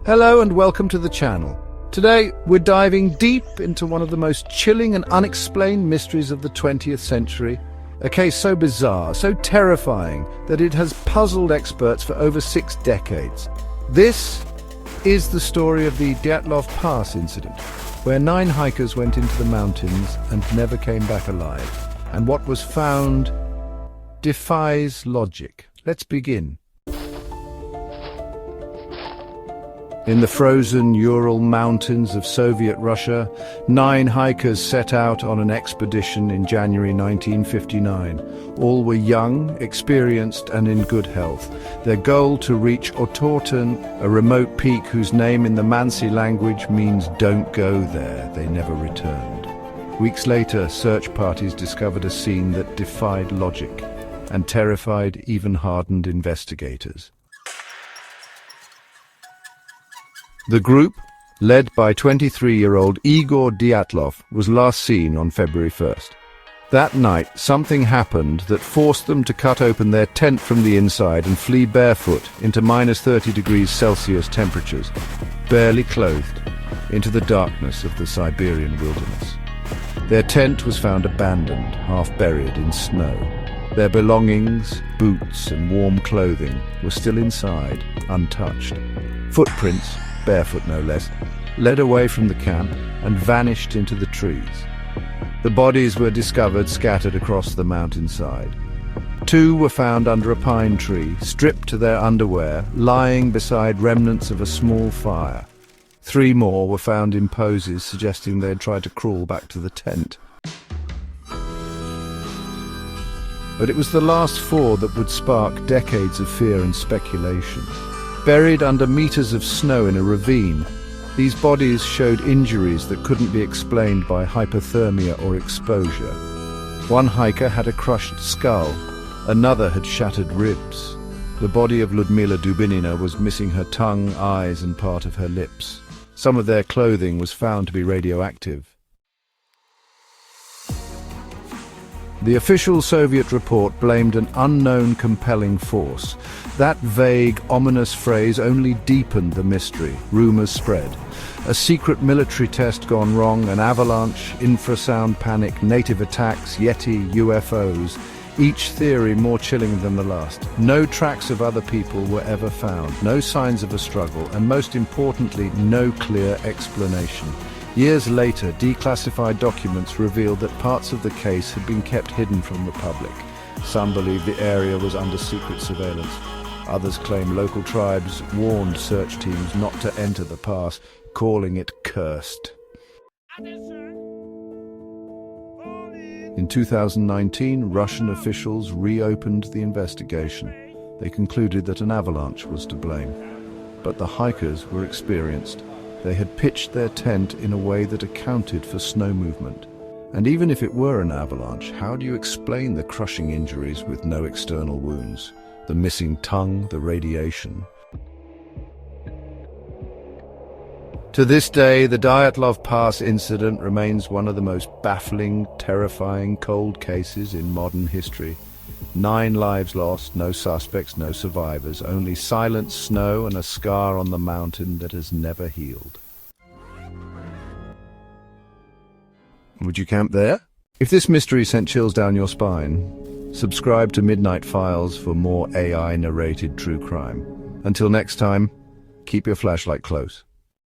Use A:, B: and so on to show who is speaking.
A: Hello and welcome to the channel. Today we're diving deep into one of the most chilling and unexplained mysteries of the 20th century. A case so bizarre, so terrifying, that it has puzzled experts for over 6 decades. This is the story of the Dyatlov Pass Incident, where 9 hikers went into the mountains and never came back alive. And what was found defies logic. Let's begin. In the frozen Ural mountains of Soviet Russia, 9 hikers set out on an expedition in January 1959. All were young, experienced and in good health. Their goal to reach Otorten, a remote peak whose name in the Mansi language means "don't go there." They never returned. Weeks later, search parties discovered a scene that defied logic and terrified even hardened investigators. The group, led by 23-year-old Igor Dyatlov, was last seen on February 1st. That night, something happened that forced them to cut open their tent from the inside and flee barefoot into -30°C temperatures, barely clothed, into the darkness of the Siberian wilderness. Their tent was found abandoned, half buried in snow. Their belongings, boots and warm clothing, were still inside, untouched. Footprints, barefoot no less, led away from the camp and vanished into the trees. The bodies were discovered scattered across the mountainside. 2 were found under a pine tree, stripped to their underwear, lying beside remnants of a small fire. 3 more were found in poses suggesting they had tried to crawl back to the tent. But it was the last 4 that would spark decades of fear and speculation. Buried under meters of snow in a ravine, these bodies showed injuries that couldn't be explained by hypothermia or exposure. One hiker had a crushed skull, another had shattered ribs. The body of Ludmila Dubinina was missing her tongue, eyes and part of her lips. Some of their clothing was found to be radioactive. The official Soviet report blamed an unknown compelling force. That vague, ominous phrase only deepened the mystery. Rumors spread. A secret military test gone wrong, an avalanche, infrasound panic, native attacks, Yeti, UFOs. Each theory more chilling than the last. No tracks of other people were ever found, no signs of a struggle, and most importantly, no clear explanation. Years later, declassified documents revealed that parts of the case had been kept hidden from the public. Some believe the area was under secret surveillance. Others claim local tribes warned search teams not to enter the pass, calling it cursed. In 2019, Russian officials reopened the investigation. They concluded that an avalanche was to blame. But the hikers were experienced. They had pitched their tent in a way that accounted for snow movement. And even if it were an avalanche, how do you explain the crushing injuries with no external wounds? The missing tongue, the radiation. To this day, the Dyatlov Pass incident remains one of the most baffling, terrifying, cold cases in modern history. 9 lives lost, no suspects, no survivors, only silent snow and a scar on the mountain that has never healed. Would you camp there? If this mystery sent chills down your spine, subscribe to Midnight Files for more AI-narrated true crime. Until next time, keep your flashlight close.